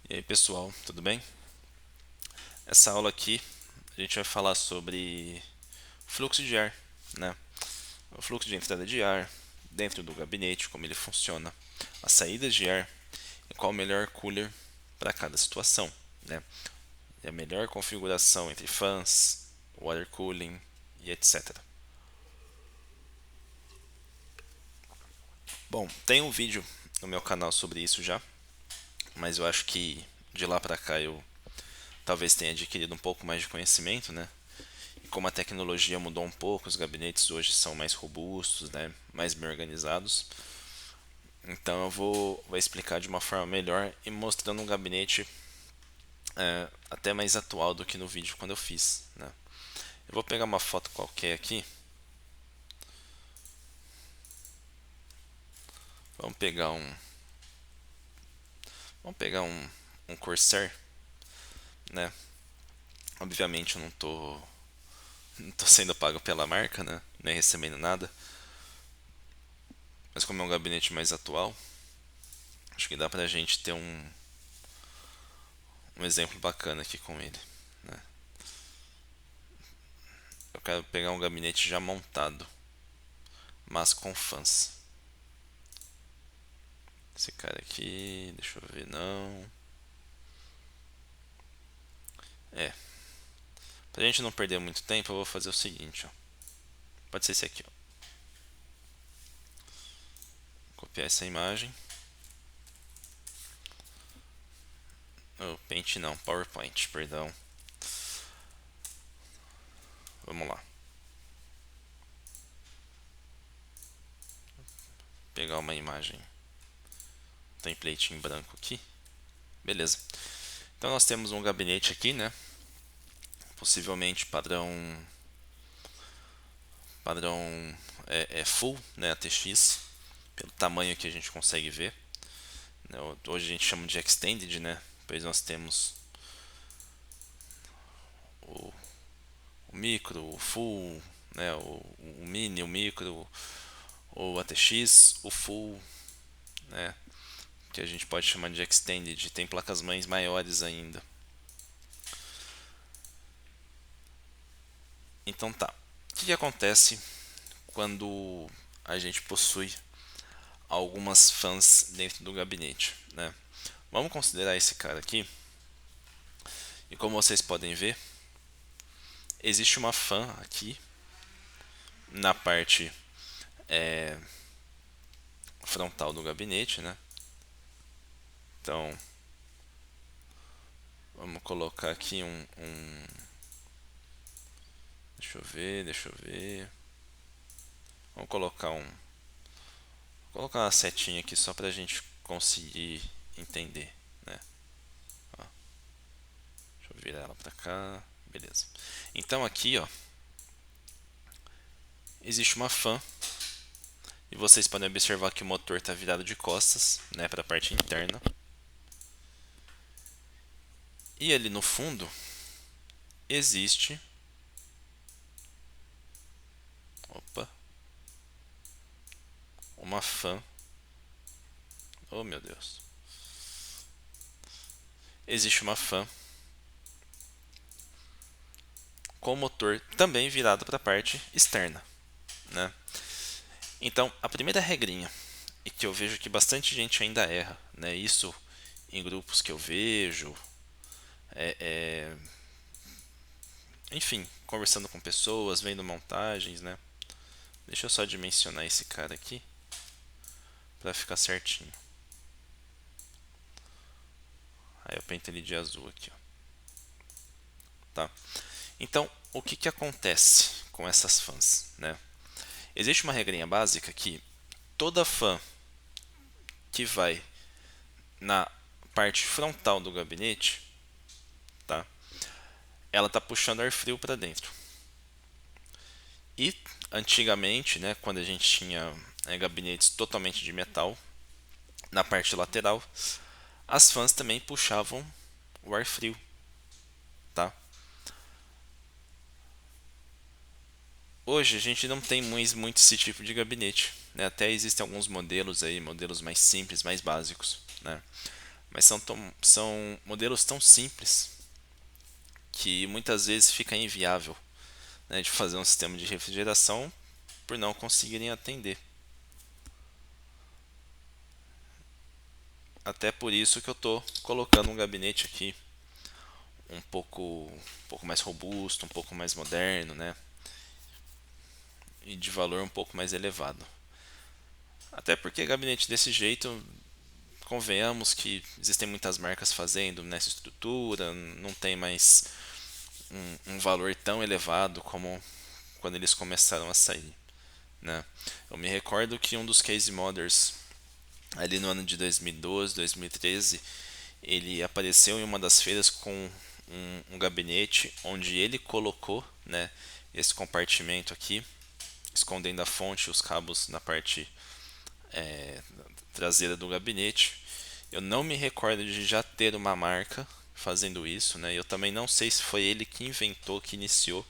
E aí pessoal, tudo bem? Essa aula aqui a gente vai falar sobre fluxo de ar, né? O fluxo de entrada de ar dentro do gabinete, como ele funciona, as saídas de ar e qual o melhor cooler para cada situação, né? E a melhor configuração entre fãs, water cooling e etc. Bom, tem um vídeo no meu canal sobre isso já, mas eu acho que de lá para cá eu talvez tenha adquirido um pouco mais de conhecimento, né? Como a tecnologia mudou um pouco, os gabinetes hoje são mais robustos, né, mais bem organizados. Então vou explicar de uma forma melhor e mostrando um gabinete até mais atual do que no vídeo quando eu fiz. Né. Eu vou pegar uma foto qualquer aqui. Vamos pegar um, vamos pegar um Corsair, né? Obviamente eu não tô sendo pago pela marca, né? Nem recebendo nada. Mas como é um gabinete mais atual, acho que dá pra gente ter um exemplo bacana aqui com ele. Né? Eu quero pegar um gabinete já montado, mas com fãs. Esse cara aqui, deixa eu ver, não. É, pra gente não perder muito tempo, eu vou fazer o seguinte, ó. Pode ser esse aqui, ó. Copiar essa imagem. Oh, Paint não, PowerPoint, perdão. Vamos lá. Pegar uma imagem, template em branco aqui. Beleza. Então nós temos um gabinete aqui, né? Possivelmente padrão é full, né? ATX, pelo tamanho que a gente consegue ver. Né? Hoje a gente chama de extended, né? Pois nós temos o, o micro, o full, né? O mini, o micro, o ATX, o full, né? Que a gente pode chamar de extended. Tem placas mães maiores ainda. Então tá. O que acontece quando a gente possui algumas fãs dentro do gabinete, né? Vamos considerar esse cara aqui. E como vocês podem ver, existe uma fã aqui na parte frontal do gabinete, né? Então, vamos colocar aqui deixa eu ver. Vamos colocar uma setinha aqui só pra gente conseguir entender, né? Ó, deixa eu virar ela pra cá, beleza. Então aqui, ó, existe uma fã e vocês podem observar que o motor está virado de costas, né, para a parte interna. E ali no fundo existe, opa, uma fã. Oh meu Deus. Existe uma fã com o motor também virado para a parte externa, né? Então, a primeira regrinha, e que eu vejo que bastante gente ainda erra, né? Isso em grupos que eu vejo, é, é, enfim, conversando com pessoas, vendo montagens, né? Deixa eu só dimensionar esse cara aqui para ficar certinho. Aí eu pinto ele de azul aqui, ó. Tá? Então, o que que acontece com essas fãs, né? Existe uma regrinha básica que toda fã que vai na parte frontal do gabinete, tá? Ela tá puxando ar frio para dentro. E antigamente, né, quando a gente tinha gabinetes totalmente de metal, na parte lateral, as fãs também puxavam o ar frio, tá? Hoje a gente não tem muito esse tipo de gabinete, né? Até existem alguns modelos aí, modelos mais simples, mais básicos, né? mas são modelos tão simples que muitas vezes fica inviável, né, de fazer um sistema de refrigeração por não conseguirem atender. Até por isso que eu estou colocando um gabinete aqui um pouco mais robusto, um pouco mais moderno, né, e de valor um pouco mais elevado. Até porque gabinete desse jeito, convenhamos que existem muitas marcas fazendo nessa estrutura, não tem mais um valor tão elevado como quando eles começaram a sair, né? Eu me recordo que um dos case modders ali no ano de 2012, 2013, ele apareceu em uma das feiras com um gabinete onde ele colocou, né, esse compartimento aqui, escondendo a fonte e os cabos na parte traseira do gabinete. Eu não me recordo de já ter uma marca fazendo isso, né? Eu também não sei se foi ele que inventou, que iniciou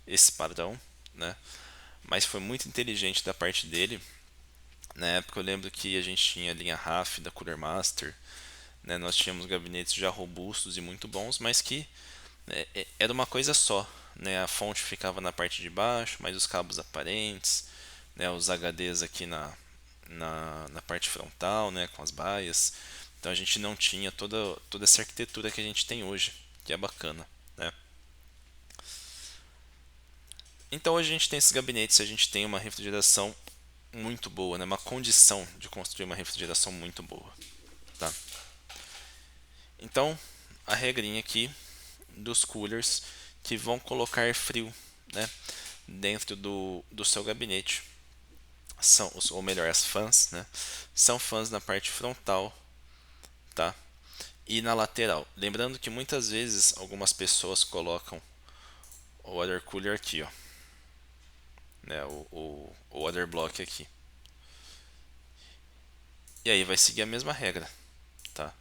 esse padrão, né? Mas foi muito inteligente da parte dele. Na época eu lembro que a gente tinha a linha RAF da Cooler Master, né? Nós tínhamos gabinetes já robustos e muito bons, mas que era uma coisa só, né? A fonte ficava na parte de baixo, mas os cabos aparentes, né? Os HDs aqui na parte frontal, né? Com as baias. Então a gente não tinha toda essa arquitetura que a gente tem hoje, que é bacana, né? Então hoje a gente tem esses gabinetes, a gente tem uma refrigeração muito boa, né? Uma condição de construir uma refrigeração muito boa, tá? Então a regrinha aqui dos coolers que vão colocar frio, né, dentro do seu gabinete são, ou melhor, as fãs, né, são fãs na parte frontal, tá? E na lateral. Lembrando que muitas vezes algumas pessoas colocam o water cooler aqui, ó, né, o water block aqui. E aí vai seguir a mesma regra, tá?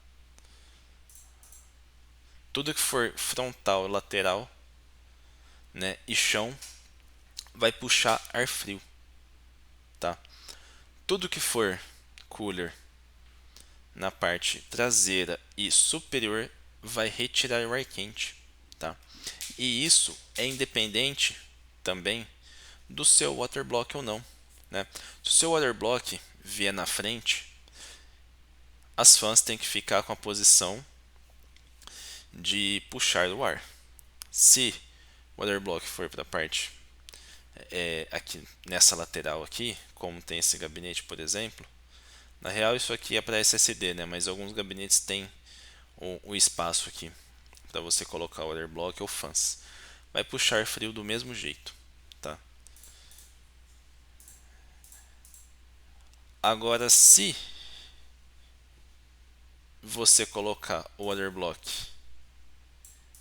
Tudo que for frontal, lateral, né, e chão vai puxar ar frio, tá? Tudo que for cooler na parte traseira e superior vai retirar o ar quente, tá? E isso é independente também do seu waterblock ou não, né? Se o seu waterblock vier na frente, as fãs têm que ficar com a posição de puxar o ar. Se o waterblock for para a parte aqui nessa lateral aqui, como tem esse gabinete, por exemplo, na real isso aqui é para SSD, né? Mas alguns gabinetes têm o espaço aqui para você colocar o waterblock ou fãs. Vai puxar frio do mesmo jeito, tá? Agora, se você colocar o waterblock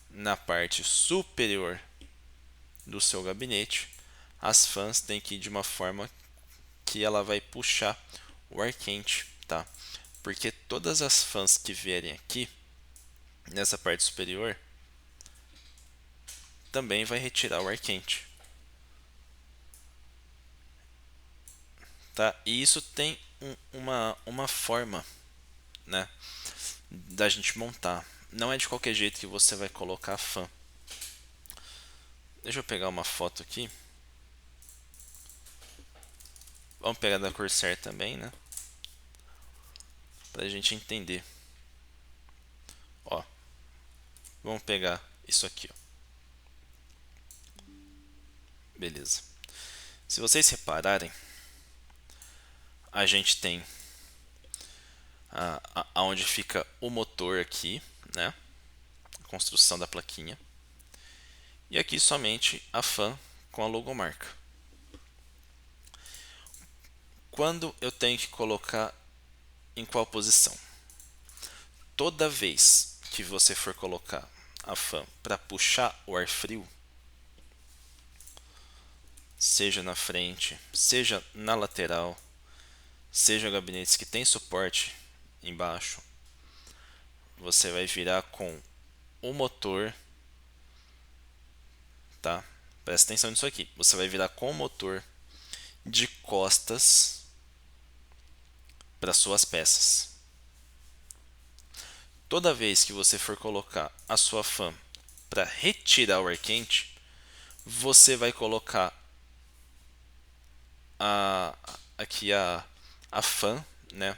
na parte superior do seu gabinete, as fãs têm que ir de uma forma que ela vai puxar o ar quente, tá? Porque todas as fãs que vierem aqui nessa parte superior também vai retirar o ar quente, tá? E isso tem uma forma, né, da gente montar. Não é de qualquer jeito que você vai colocar a fã. Deixa eu pegar uma foto aqui. Vamos pegar da Corsair também, né? Pra gente entender. Ó, vamos pegar isso aqui, ó. Beleza. Se vocês repararem, a gente tem aonde fica o motor aqui, né? A construção da plaquinha. E aqui somente a fã com a logomarca. Quando eu tenho que colocar em qual posição? Toda vez que você for colocar a fã para puxar o ar frio, seja na frente, seja na lateral, seja gabinetes que tem suporte embaixo, você vai virar com o motor, tá? Presta atenção nisso aqui. Você vai virar com o motor de costas para suas peças. toda vez que você for colocar a sua fan para retirar o ar quente, você vai colocar aqui a fan, né,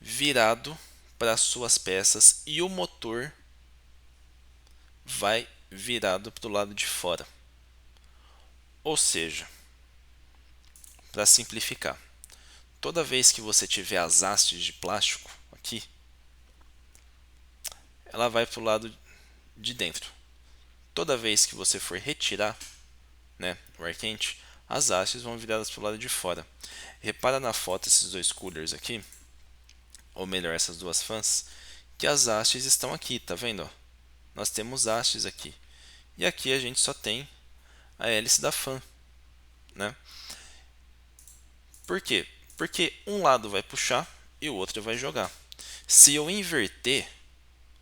virado para as suas peças e o motor vai virado para o lado de fora. Ou seja, para simplificar, toda vez que você tiver as hastes de plástico aqui, ela vai para o lado de dentro. Toda vez que você for retirar, né, o ar quente, as hastes vão viradas para o lado de fora. Repara na foto esses dois coolers aqui, ou melhor, essas duas fãs, que as hastes estão aqui, tá vendo? Ó? Nós temos hastes aqui. E aqui a gente só tem a hélice da fan, né? Por quê? Porque um lado vai puxar e o outro vai jogar. Se eu inverter,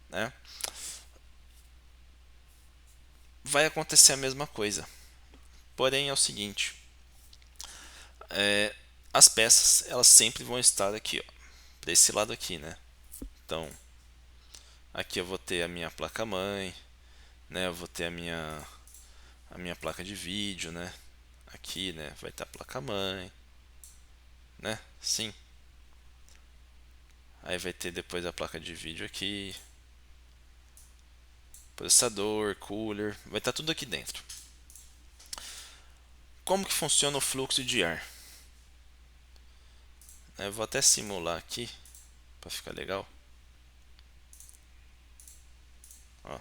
né, vai acontecer a mesma coisa. Porém é o seguinte, as peças elas sempre vão estar aqui, ó, para esse lado aqui, né? Então aqui eu vou ter a minha placa-mãe, né? Eu vou ter a minha placa de vídeo, né? Aqui, né? Vai estar a placa-mãe, né? Sim. Aí vai ter depois a placa de vídeo aqui, processador, cooler, vai estar tudo aqui dentro. Como que funciona o fluxo de ar? Eu vou até simular aqui para ficar legal. Ó.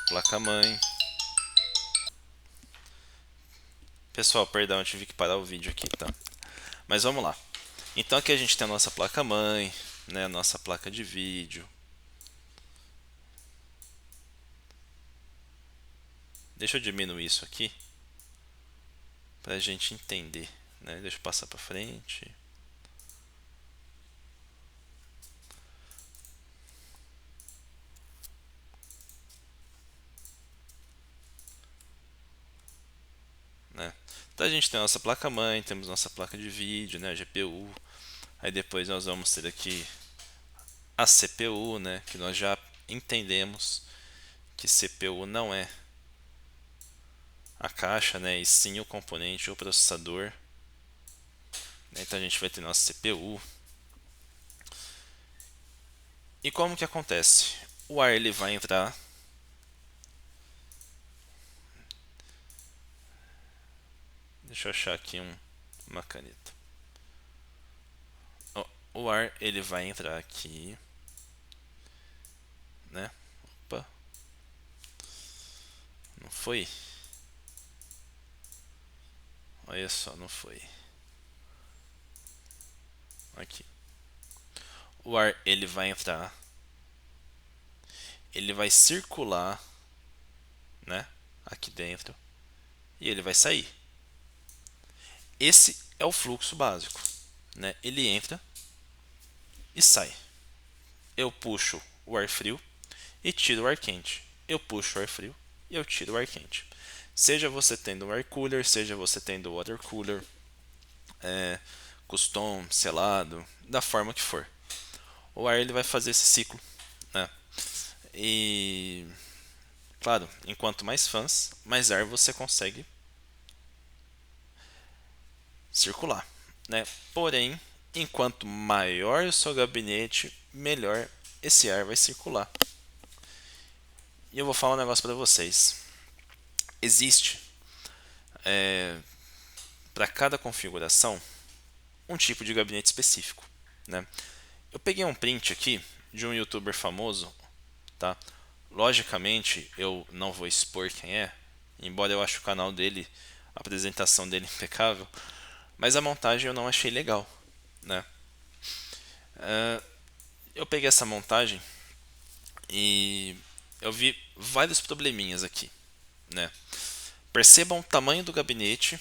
Placa-mãe. Pessoal, perdão, eu tive que parar o vídeo aqui, tá? Mas vamos lá. Então aqui a gente tem a nossa placa-mãe, né, a nossa placa de vídeo. Deixa eu diminuir isso aqui para a gente entender, né? Deixa eu passar para frente. Né? Então a gente tem a nossa placa-mãe, temos nossa placa de vídeo, né, a GPU. Aí depois nós vamos ter aqui a CPU, né, que nós já entendemos que CPU não é a caixa, né, e sim o componente, o processador. Então a gente vai ter nossa CPU. E como que acontece? O ar ele vai entrar. Deixa eu achar aqui uma caneta. O ar ele vai entrar aqui, né? Opa, não foi? Olha só, não foi. Aqui. O ar ele vai entrar, ele vai circular, né? Aqui dentro e ele vai sair. Esse é o fluxo básico, né? Ele entra e sai. Eu puxo o ar frio e tiro o ar quente. Eu puxo o ar frio e eu tiro o ar quente. Seja você tendo um air cooler, seja você tendo water cooler, custom, selado, da forma que for. O ar ele vai fazer esse ciclo, né? E claro, enquanto mais fãs, mais ar você consegue circular, né? Porém, enquanto maior o seu gabinete, melhor esse ar vai circular. E eu vou falar um negócio para vocês. Existe para cada configuração um tipo de gabinete específico, né? Eu peguei um print aqui de um youtuber famoso, tá? Logicamente eu não vou expor quem é, embora eu ache o canal dele, a apresentação dele impecável, mas a montagem eu não achei legal, né? Eu peguei essa montagem e eu vi vários probleminhas aqui, né? Percebam o tamanho do gabinete,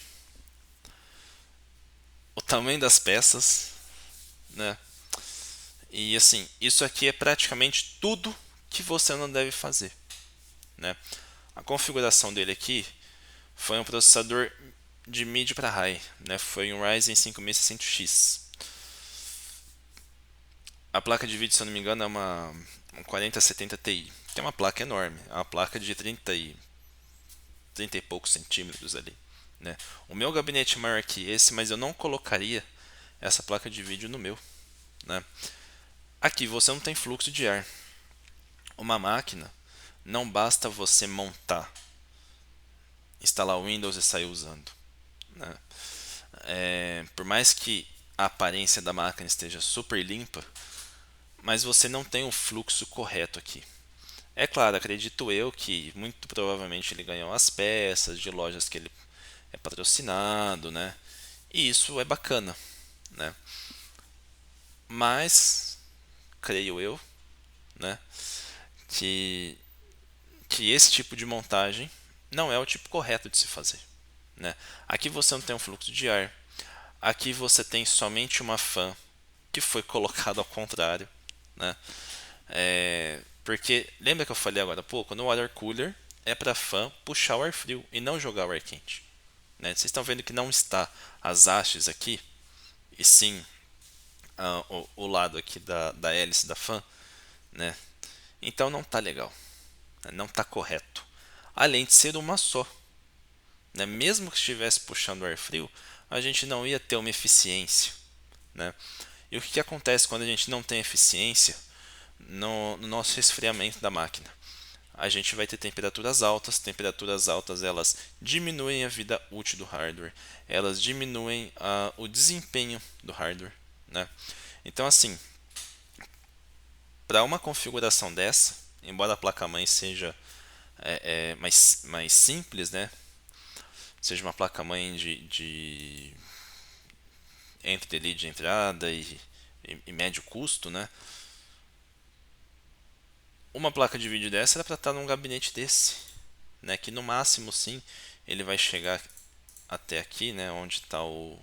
o tamanho das peças, né? E assim, isso aqui é praticamente tudo que você não deve fazer, né? A configuração dele aqui foi um processador de mid para high, né? Foi um Ryzen 5600X. A placa de vídeo, se eu não me engano, é um 4070 Ti. Tem uma placa enorme, é uma placa de 30 e poucos centímetros ali, né? O meu gabinete é maior que esse, mas eu não colocaria essa placa de vídeo no meu, né? Aqui você não tem fluxo de ar. Uma máquina não basta você montar, instalar o Windows e sair usando, né? Por mais que a aparência da máquina esteja super limpa, mas você não tem o fluxo correto aqui. É claro, acredito eu que muito provavelmente ele ganhou as peças de lojas que ele é patrocinado, né? E isso é bacana, né? Mas creio eu, né, que esse tipo de montagem não é o tipo correto de se fazer, né? Aqui você não tem um fluxo de ar, aqui você tem somente uma fan que foi colocada ao contrário, né? Porque lembra que eu falei agora há pouco, no water cooler é para fã puxar o ar frio e não jogar o ar quente, né? Vocês estão vendo que não está as hastes aqui, e sim o lado aqui da hélice da fan, né? Então não tá legal, né? Não tá correto. Além de ser uma só, né? Mesmo que estivesse puxando ar frio, a gente não ia ter uma eficiência, né? E o que acontece quando a gente não tem eficiência no nosso resfriamento da máquina? A gente vai ter temperaturas altas elas diminuem a vida útil do hardware, elas diminuem o desempenho do hardware, né? Então assim, para uma configuração dessa, embora a placa-mãe seja mais simples, né? Seja uma placa-mãe de entre ali de entrada e médio custo, né? Uma placa de vídeo dessa era para estar num gabinete desse, né? Que no máximo, sim, ele vai chegar até aqui, né? Onde tá o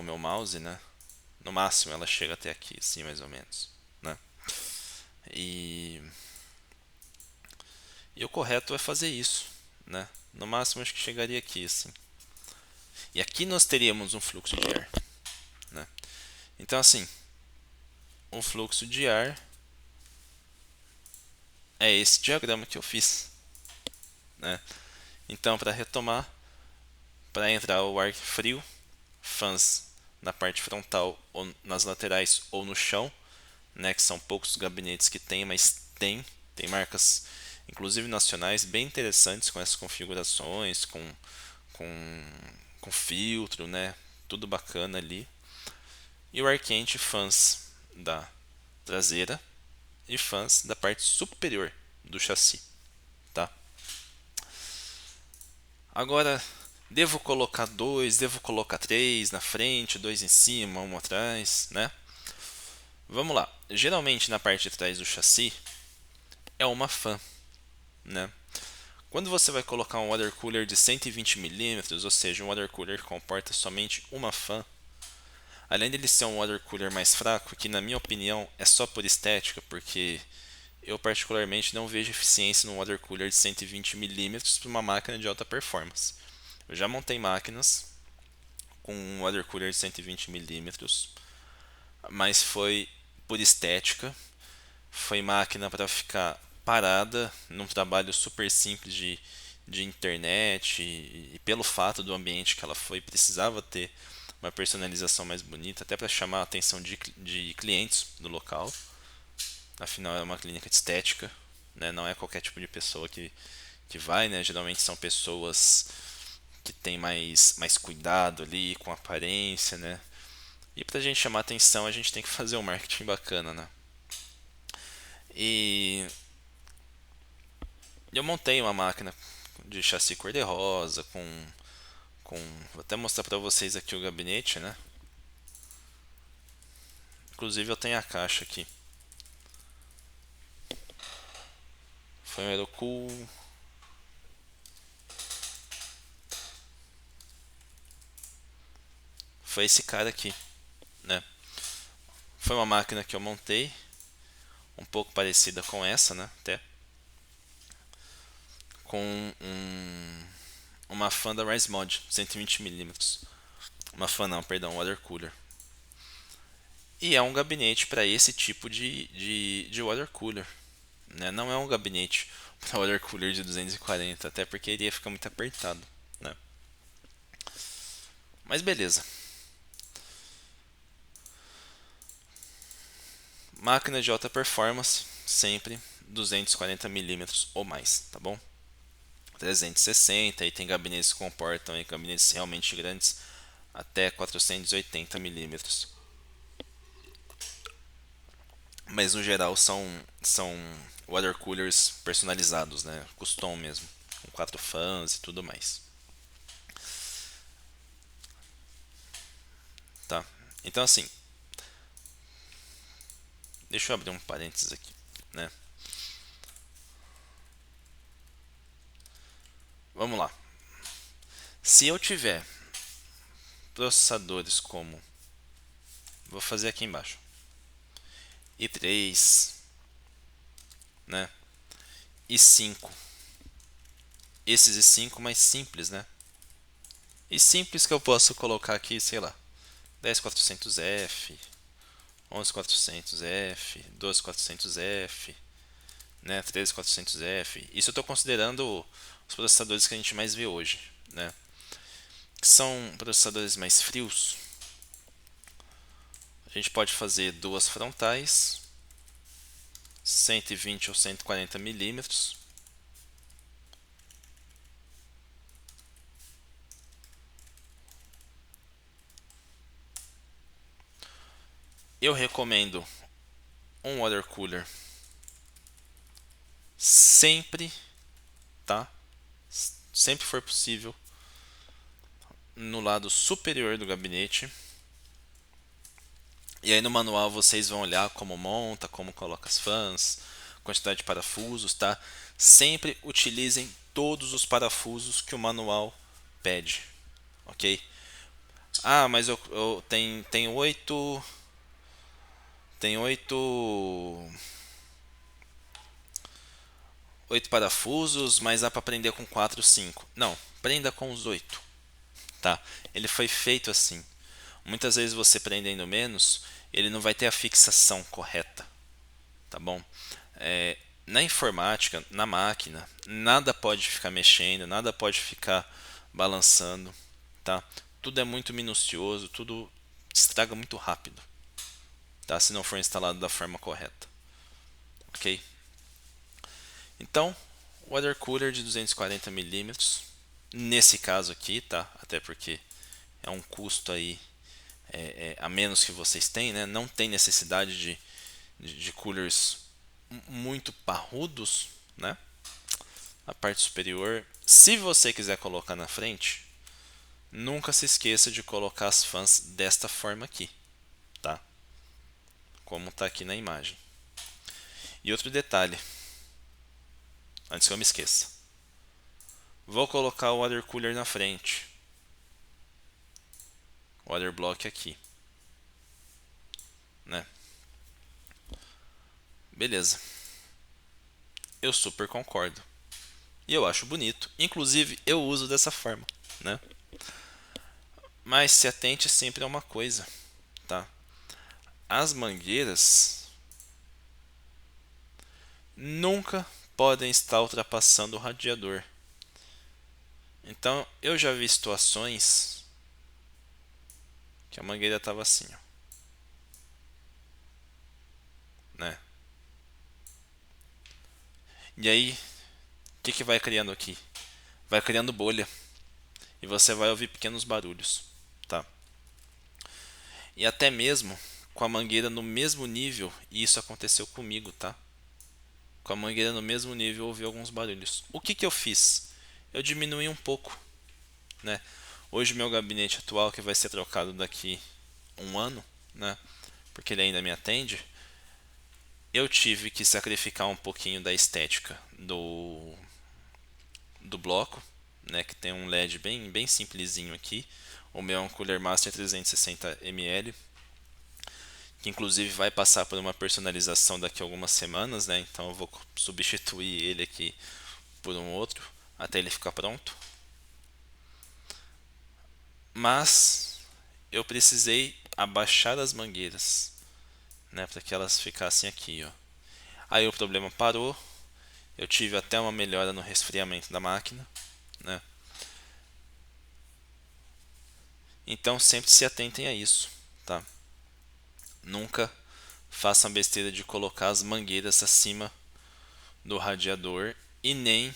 meu mouse, né? No máximo ela chega até aqui, assim, mais ou menos, né? E, e o correto é fazer isso, né? No máximo acho que chegaria aqui, assim. E aqui nós teríamos um fluxo de ar, né? Então assim, o fluxo de ar é esse diagrama que eu fiz, né? Então, para retomar, para entrar o ar frio, fãs na parte frontal ou nas laterais ou no chão, né, que são poucos gabinetes que tem, mas tem marcas inclusive nacionais bem interessantes com essas configurações, com, com filtro, né, tudo bacana ali. E o ar quente, fãs da traseira e fãs da parte superior do chassi, tá? Agora, devo colocar dois, devo colocar três na frente, dois em cima, um atrás, né? Vamos lá. Geralmente na parte de trás do chassi é uma fan, né? Quando você vai colocar um water cooler de 120 milímetros, ou seja, um water cooler que comporta somente uma fan, além dele ser um water cooler mais fraco, que na minha opinião é só por estética, porque eu particularmente não vejo eficiência num water cooler de 120 milímetros para uma máquina de alta performance. Eu já montei máquinas com um water cooler de 120 milímetros, mas foi por estética, foi máquina para ficar parada num trabalho super simples de internet e pelo fato do ambiente que ela foi, precisava ter uma personalização mais bonita, até para chamar a atenção de clientes do local. Afinal, é uma clínica de estética, né? Não é qualquer tipo de pessoa que vai, né? Geralmente são pessoas que têm mais cuidado ali com a aparência, né? E pra gente chamar atenção, a gente tem que fazer um marketing bacana, né? E eu montei uma máquina de chassi cor-de-rosa com vou até mostrar para vocês aqui o gabinete, né? Inclusive eu tenho a caixa aqui. Foi um Aerocool. Foi esse cara aqui, né? Foi uma máquina que eu montei, um pouco parecida com essa, né? Até com uma fan da RiseMod 120 milímetros. Uma fan não, perdão, water cooler. E é um gabinete para esse tipo de water cooler, né? Não é um gabinete para water cooler de 240, até porque iria ficar muito apertado, né? Mas beleza. Máquina de alta performance, sempre 240 milímetros ou mais, tá bom? 360, e tem gabinetes que comportam gabinetes realmente grandes até 480 milímetros. Mas no geral são water coolers personalizados, né? Custom mesmo, com 4 fãs e tudo mais. Tá? Então assim, deixa eu abrir um parênteses aqui, né? Vamos lá. Se eu tiver processadores como, vou fazer aqui embaixo, i3, né? i5, esses i5 mais simples, né? E simples que eu posso colocar aqui, sei lá, 10400F, 11400F, 12400F, né, 13400F. Isso eu estou considerando os processadores que a gente mais vê hoje, né? Que são processadores mais frios. A gente pode fazer duas frontais, 120 ou 140 milímetros. Eu recomendo um water cooler sempre, tá? Sempre for possível, no lado superior do gabinete. E aí no manual vocês vão olhar como monta, como coloca as fãs, quantidade de parafusos, tá? Sempre utilizem todos os parafusos que o manual pede, ok? Ah, mas tem oito parafusos, mas dá para prender com 4, 5. Não, prenda com os 8, tá? Ele foi feito assim. Muitas vezes você prendendo menos, ele não vai ter a fixação correta, tá bom? Na informática, na máquina, nada pode ficar mexendo, nada pode ficar balançando, tá? Tudo é muito minucioso, tudo estraga muito rápido, tá? Se não for instalado da forma correta, ok? Então, water cooler de 240 milímetros, nesse caso aqui, tá? Até porque é um custo aí a menos que vocês têm, né? Não tem necessidade de coolers muito parrudos, né? A parte superior. Se você quiser colocar na frente, nunca se esqueça de colocar as fãs desta forma aqui, tá? Como está aqui na imagem. E outro detalhe, antes que eu me esqueça. Vou colocar o water cooler na frente. O water block aqui, né? Beleza. Eu super concordo. E eu acho bonito. Inclusive, eu uso dessa forma, né? Mas se atente sempre a uma coisa, tá? As mangueiras nunca podem estar ultrapassando o radiador. Então, eu já vi situações que a mangueira estava assim, ó, né? E aí, o que vai criando aqui? Vai criando bolha e você vai ouvir pequenos barulhos, tá? E até mesmo com a mangueira no mesmo nível, e isso aconteceu comigo, tá? Com a mangueira no mesmo nível, eu ouvi alguns barulhos. O que eu fiz? Eu diminui um pouco, né? Hoje meu gabinete atual, que vai ser trocado daqui um ano, né? Porque ele ainda me atende, eu tive que sacrificar um pouquinho da estética do bloco, né? Que tem um LED bem simplesinho aqui. O meu é um Cooler Master 360 ml, que inclusive vai passar por uma personalização daqui a algumas semanas, né? Então eu vou substituir ele aqui por um outro até ele ficar pronto. Mas eu precisei abaixar as mangueiras né, para que elas ficassem aqui, ó. Aí o problema parou, eu tive até uma melhora no resfriamento da máquina, né? Então sempre se atentem a isso, tá? Nunca façam a besteira de colocar as mangueiras acima do radiador e nem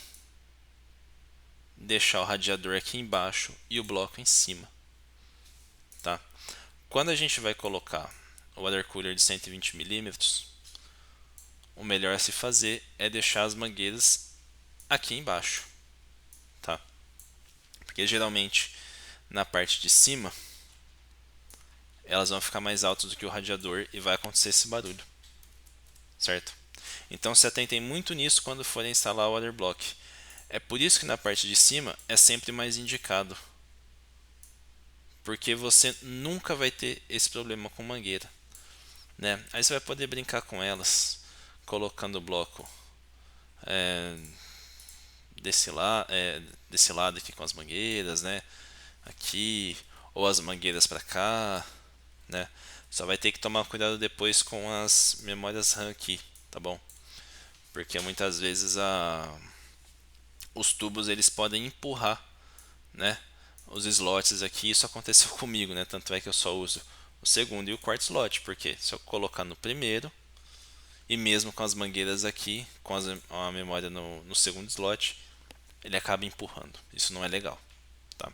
deixar o radiador aqui embaixo e o bloco em cima, tá? Quando a gente vai colocar o water cooler de 120 milímetros, o melhor a se fazer é deixar as mangueiras aqui embaixo, tá? Porque geralmente na parte de cima elas vão ficar mais altas do que o radiador e vai acontecer esse barulho, certo? Então se atentem muito nisso quando forem instalar o water block. É por isso que na parte de cima é sempre mais indicado, porque você nunca vai ter esse problema com mangueira, né? Aí você vai poder brincar com elas, colocando o bloco é, desse lado aqui com as mangueiras, né? Aqui, ou as mangueiras para cá, né? Só vai ter que tomar cuidado depois com as memórias RAM aqui, tá bom? Porque muitas vezes os tubos eles podem empurrar, né? Os slots aqui, isso aconteceu comigo, né? Tanto é que eu só uso o segundo e o quarto slot, porque se eu colocar no primeiro e mesmo com as mangueiras aqui, com a memória no segundo slot, ele acaba empurrando. Isso não é legal, tá?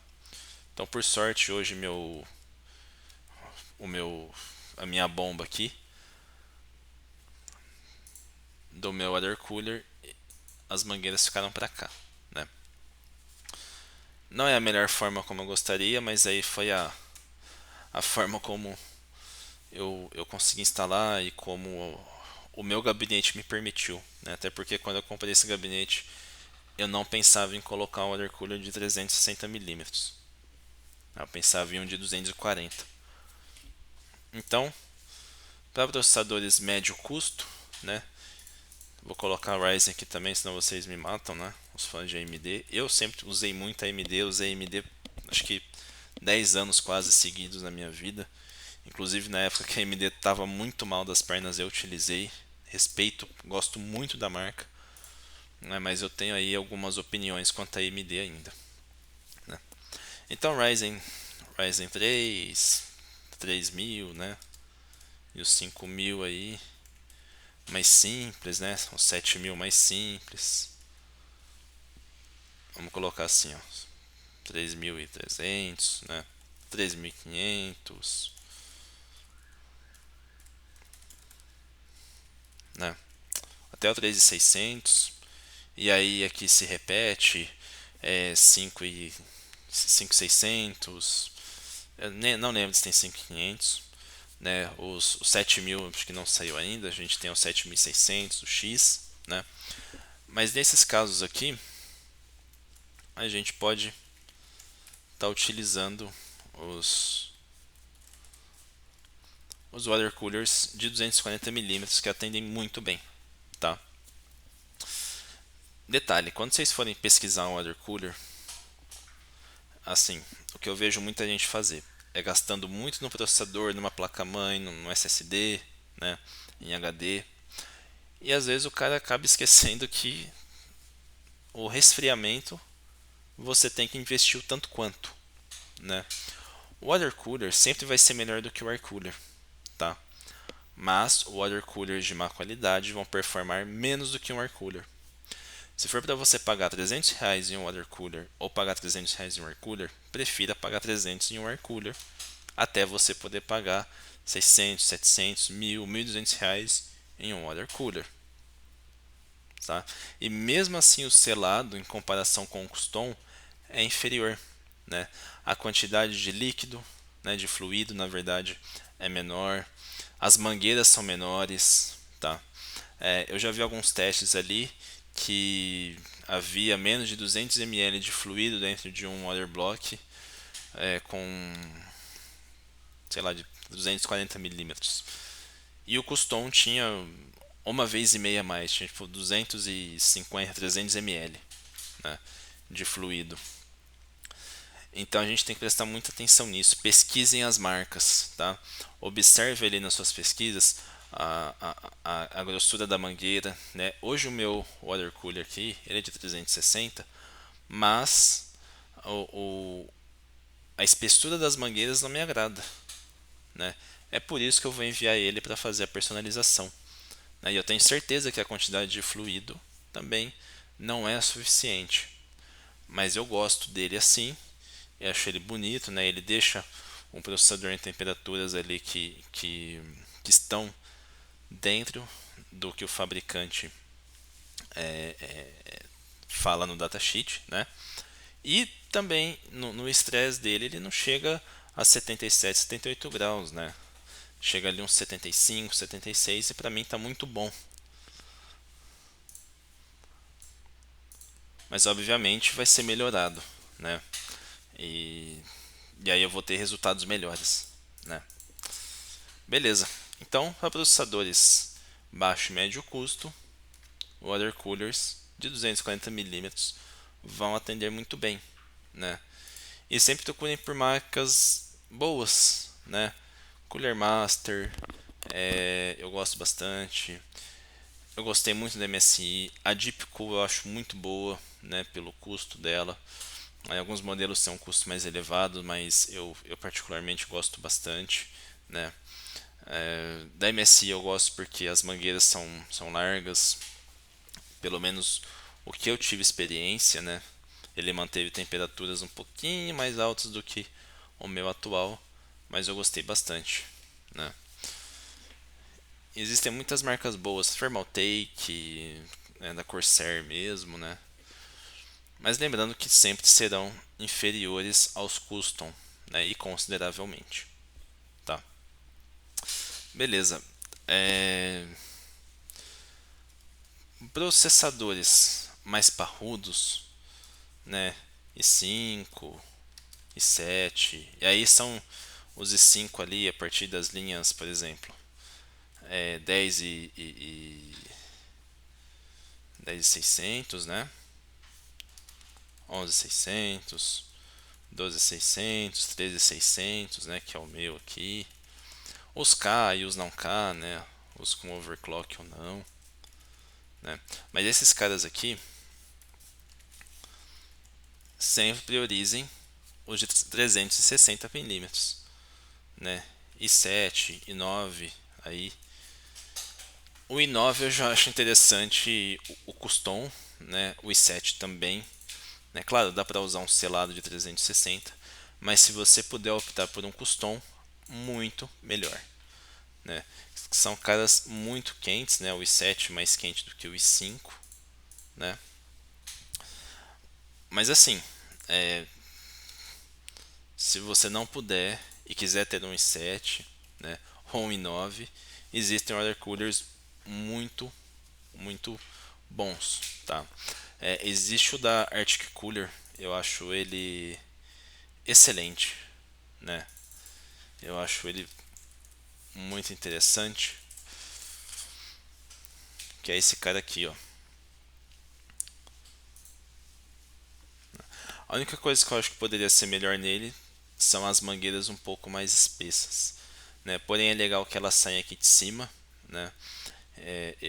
Então, por sorte, hoje a minha bomba aqui do meu water cooler, as mangueiras ficaram para cá, né? Não é a melhor forma como eu gostaria, mas aí foi a forma como eu consegui instalar e como o meu gabinete me permitiu, né? Até porque quando eu comprei esse gabinete eu não pensava em colocar um water cooler de 360 milímetros, eu pensava em um de 240. Então, para processadores médio custo, né? Vou colocar a Ryzen aqui também, senão vocês me matam, né? Os fãs de AMD. Eu sempre usei muito AMD, usei AMD acho que 10 anos quase seguidos na minha vida. Inclusive na época que a AMD estava muito mal das pernas, eu utilizei. Respeito, gosto muito da marca, né? Mas eu tenho aí algumas opiniões quanto a AMD ainda, né? Então Ryzen 3, 3000, né? E os 5000 aí mais simples, né? Os 7000 mais simples. Vamos colocar assim, ó, 3300, né? 3500, né? Até o 3600. E aí aqui se repete 5 e 5600. Eu não lembro se tem 5500, né? Os 7000 acho que não saiu ainda. A gente tem o 7600, o X, né? Mas nesses casos aqui, a gente pode estar utilizando os water coolers de 240 milímetros que atendem muito bem, tá? Detalhe, quando vocês forem pesquisar um water cooler, assim, o que eu vejo muita gente fazer é gastando muito no processador, numa placa-mãe, no SSD, né, em HD, e às vezes o cara acaba esquecendo que o resfriamento você tem que investir o tanto quanto, né? O water cooler sempre vai ser melhor do que o air cooler, tá? Mas o water coolers de má qualidade vão performar menos do que um air cooler. Se for para você pagar R$ 300 em um water cooler ou pagar R$ 300 em um air cooler, prefira pagar 300 em um air cooler até você poder pagar 600, 700, 1000, R$ 1.200 em um water cooler, tá? E mesmo assim o selado em comparação com o custom é inferior, né? A quantidade de líquido, né, de fluido, na verdade, é menor. As mangueiras são menores, tá? Eu já vi alguns testes ali que havia menos de 200 ml de fluido dentro de um water block com, sei lá, de 240 milímetros. E o custom tinha uma vez e meia mais, tinha tipo 250, 300 ml, né, de fluido. Então a gente tem que prestar muita atenção nisso. Pesquisem as marcas, tá? Observe ali nas suas pesquisas a grossura da mangueira, né? Hoje o meu water cooler aqui, ele é de 360, mas o, o- a espessura das mangueiras não me agrada, né? É por isso que eu vou enviar ele para fazer a personalização, né? E eu tenho certeza que a quantidade de fluido também não é suficiente, mas eu gosto dele assim, eu acho ele bonito, né? Ele deixa um processador em temperaturas ali que estão dentro do que o fabricante fala no datasheet, né? E também no estresse dele ele não chega a 77, 78 graus, né? Chega ali uns 75, 76 e para mim tá muito bom. Mas obviamente vai ser melhorado, né? E, e aí eu vou ter resultados melhores, né? Beleza. Então, para processadores baixo e médio custo, water coolers de 240 milímetros vão atender muito bem, né? E sempre procurem por marcas boas, né? Cooler Master, eu gosto bastante. Eu gostei muito da MSI. A Deep Cool eu acho muito boa, né? Pelo custo dela. Aí, alguns modelos têm um custo mais elevado, mas eu particularmente gosto bastante, né? Da MSI eu gosto porque as mangueiras são largas, pelo menos o que eu tive experiência, né? Ele manteve temperaturas um pouquinho mais altas do que o meu atual, mas eu gostei bastante, né? Existem muitas marcas boas, Thermaltake, né, da Corsair mesmo, né? Mas lembrando que sempre serão inferiores aos custom, né? E consideravelmente, tá? Beleza. É, Processadores mais parrudos, né? i5, i7, e aí são os i5 ali a partir das linhas, por exemplo, 10 10.600, né? 11.600, 12.600, 13.600, né? Que é o meu aqui. Os K e os não K, né? Os com overclock ou não, né? Mas esses caras aqui sempre priorizem os de 360 milímetros, né? i7, i9, aí o i9 eu já acho interessante o custom, né? O i7 também, né? Claro, dá para usar um selado de 360, mas se você puder optar por um custom, muito melhor, né? São caras muito quentes, né? O i7 mais quente do que o i5, né? Mas assim, é, se você não puder e quiser ter um i7, né, ou um i9, existem water coolers muito, muito bons, tá? Existe o da Arctic Cooler, eu acho ele excelente, né? Eu acho ele muito interessante, que é esse cara aqui, ó. A única coisa que eu acho que poderia ser melhor nele são as mangueiras um pouco mais espessas, né? Porém é legal que elas saem aqui de cima, né?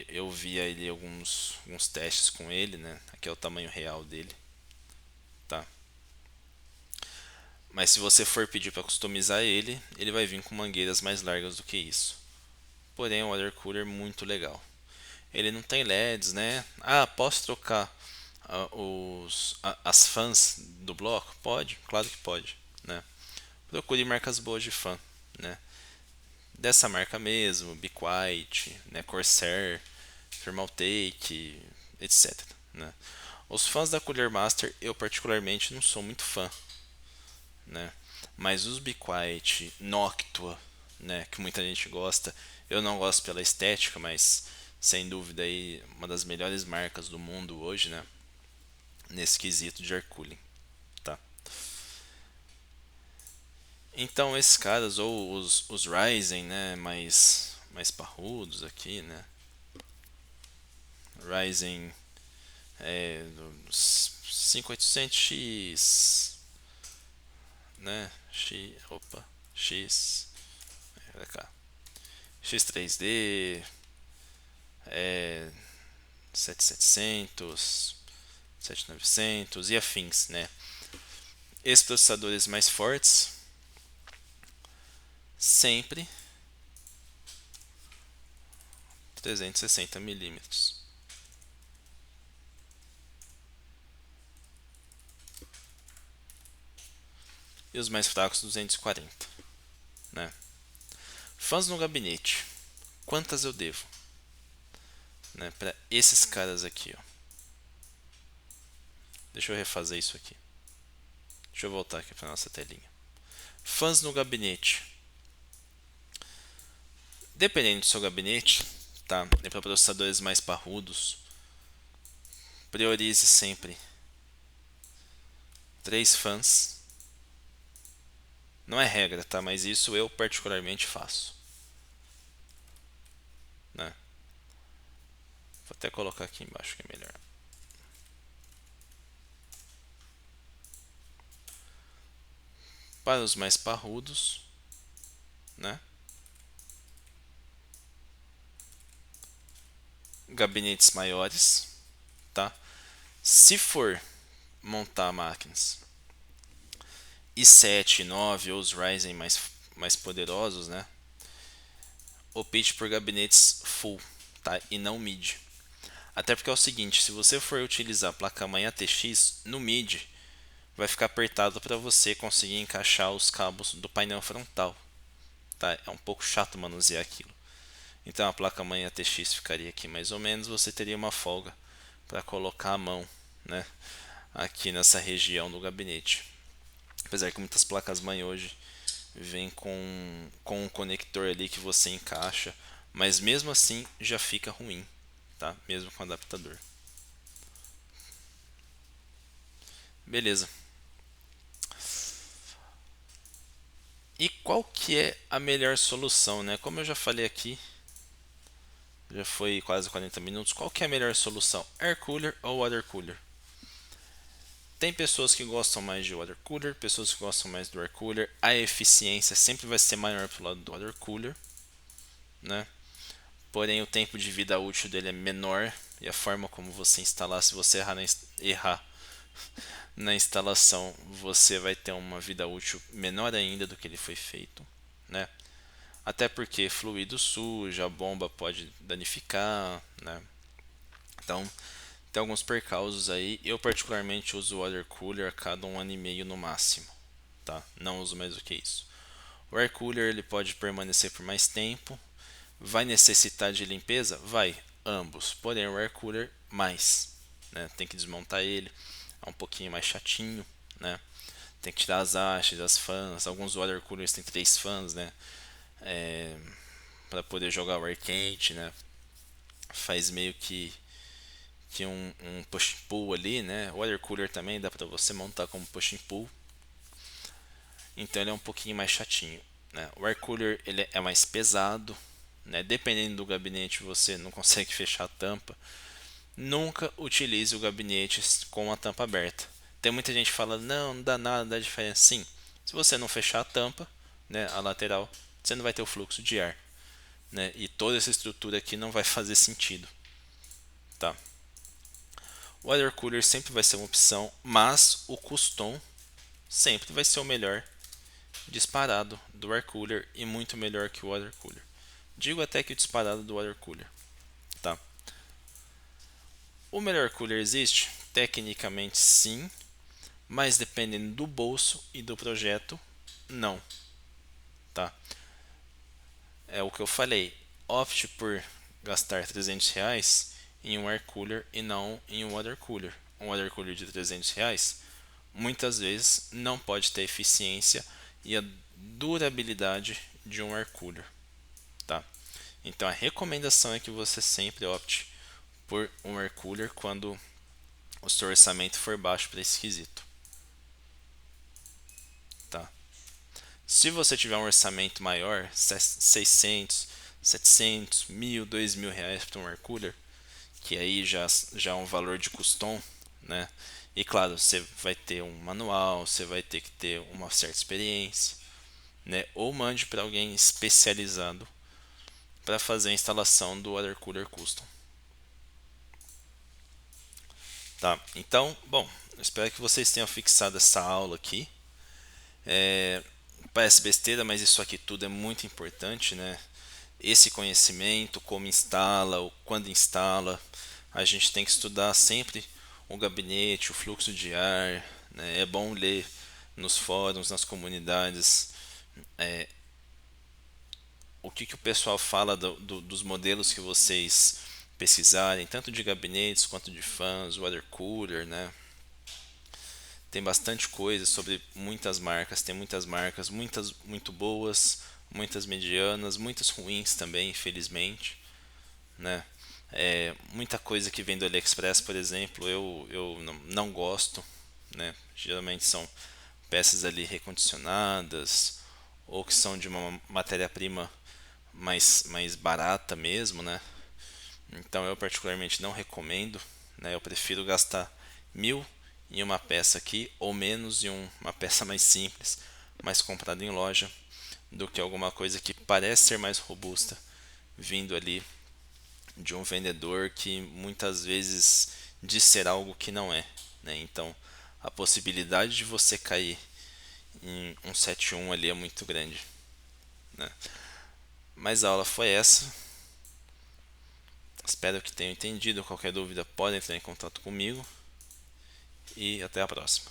Eu vi ele alguns testes com ele, né? Aqui é o tamanho real dele, tá? Mas se você for pedir para customizar ele, ele vai vir com mangueiras mais largas do que isso. Porém, é um water cooler muito legal. Ele não tem LEDs, né? Ah, posso trocar as fãs do bloco? Pode, claro que pode, né? Procure marcas boas de fã, né? Dessa marca mesmo, Be Quiet, né? Corsair, Thermaltake, etc, né? Os fãs da Cooler Master eu particularmente não sou muito fã, né? Mas os Be Quiet, Noctua, né, que muita gente gosta, eu não gosto pela estética, mas sem dúvida aí uma das melhores marcas do mundo hoje, né? Nesse quesito de air cooling, tá? Então esses caras ou os Ryzen, né, mais parrudos aqui, né? Ryzen 5800X, né? X, opa, X, pra cá. X3D, 7700, 7900 e afins, né? Esses processadores mais fortes sempre 360 milímetros. E os mais fracos 240, né? Fãs no gabinete. Quantas eu devo? Né, para esses caras aqui, ó. Deixa eu refazer isso aqui. Deixa eu voltar aqui para nossa telinha. Fãs no gabinete. Dependendo do seu gabinete, tá? E para processadores mais parrudos, priorize sempre 3 fãs. Não é regra, tá? Mas isso eu particularmente faço, né? Vou até colocar aqui embaixo que é melhor. Para os mais parrudos, né? Gabinetes maiores, tá? Se for montar máquinas i7, i9 ou os Ryzen mais poderosos, né? Opte por gabinetes full, tá? E não mid. Até porque é o seguinte, se você for utilizar a placa-mãe ATX no mid, vai ficar apertado para você conseguir encaixar os cabos do painel frontal, tá? É um pouco chato manusear aquilo. Então a placa-mãe ATX ficaria aqui mais ou menos, você teria uma folga para colocar a mão, né? Aqui nessa região do gabinete. Apesar que muitas placas-mãe hoje vêm com um conector ali que você encaixa, mas mesmo assim já fica ruim, tá? Mesmo com adaptador. Beleza. E qual que é a melhor solução, né? Como eu já falei aqui, já foi quase 40 minutos. Qual que é a melhor solução? Air cooler ou water cooler? Tem pessoas que gostam mais de water cooler, pessoas que gostam mais do air cooler. A eficiência sempre vai ser maior pro lado do water cooler, né? Porém, o tempo de vida útil dele é menor e a forma como você instalar, se você errar na instalação, você vai ter uma vida útil menor ainda do que ele foi feito, né? Até porque fluido sujo, a bomba pode danificar, né? Então, tem alguns percalços aí. Eu particularmente uso o water cooler a cada 1 ano e meio no máximo, tá? Não uso mais do que isso. O air cooler ele pode permanecer por mais tempo. Vai necessitar de limpeza? Vai, ambos. Porém, o air cooler mais, né? Tem que desmontar ele, é um pouquinho mais chatinho, né? Tem que tirar as hastes, as fãs. Alguns water coolers têm 3 fãs, né? Para poder jogar o ar quente, né? Faz meio que um push and pull ali, né? O water cooler também dá para você montar como push and pull. Então ele é um pouquinho mais chatinho, né? O air cooler ele é mais pesado, né? Dependendo do gabinete você não consegue fechar a tampa. Nunca utilize o gabinete com a tampa aberta. Tem muita gente falando, não dá nada, não dá diferença. Sim, se você não fechar a tampa, né, a lateral, você não vai ter o fluxo de ar, né? E toda essa estrutura aqui não vai fazer sentido, tá? O water cooler sempre vai ser uma opção, mas o custom sempre vai ser o melhor disparado do air cooler e muito melhor que o water cooler. Digo até que o disparado do water cooler, tá? O melhor cooler existe? Tecnicamente sim, mas dependendo do bolso e do projeto, não, tá? É o que eu falei, opte por gastar R$ 300 em um air cooler e não em um water cooler. Um water cooler de R$ 300 muitas vezes não pode ter eficiência e a durabilidade de um air cooler, tá? Então a recomendação é que você sempre opte por um air cooler quando o seu orçamento for baixo para esse quesito, tá? Se você tiver um orçamento maior, 600, 700, 1.000, R$ 2.000 para um air cooler, que aí já é um valor de custom, né? E claro, você vai ter um manual, você vai ter que ter uma certa experiência, né? Ou mande para alguém especializado para fazer a instalação do Water Cooler Custom. Tá, então, bom, eu espero que vocês tenham fixado essa aula aqui. Parece besteira, mas isso aqui tudo é muito importante, né? Esse conhecimento, como instala, ou quando instala, a gente tem que estudar sempre o gabinete, o fluxo de ar, né? É bom ler nos fóruns, nas comunidades, o que o pessoal fala dos modelos que vocês pesquisarem, tanto de gabinetes quanto de fãs, water cooler, né? Tem bastante coisa sobre muitas marcas, tem muitas marcas, muitas muito boas, muitas medianas, muitas ruins também, infelizmente, né? Muita coisa que vem do AliExpress, por exemplo, eu não gosto, né? Geralmente são peças ali recondicionadas ou que são de uma matéria-prima mais barata mesmo, né? Então eu particularmente não recomendo, né? Eu prefiro gastar 1.000 em uma peça aqui ou menos em uma peça mais simples, mais comprada em loja, do que alguma coisa que parece ser mais robusta vindo ali de um vendedor que muitas vezes diz ser algo que não é, né? Então a possibilidade de você cair em um 7.1 ali é muito grande, né? Mas a aula foi essa. Espero que tenham entendido. Qualquer dúvida pode entrar em contato comigo e até a próxima.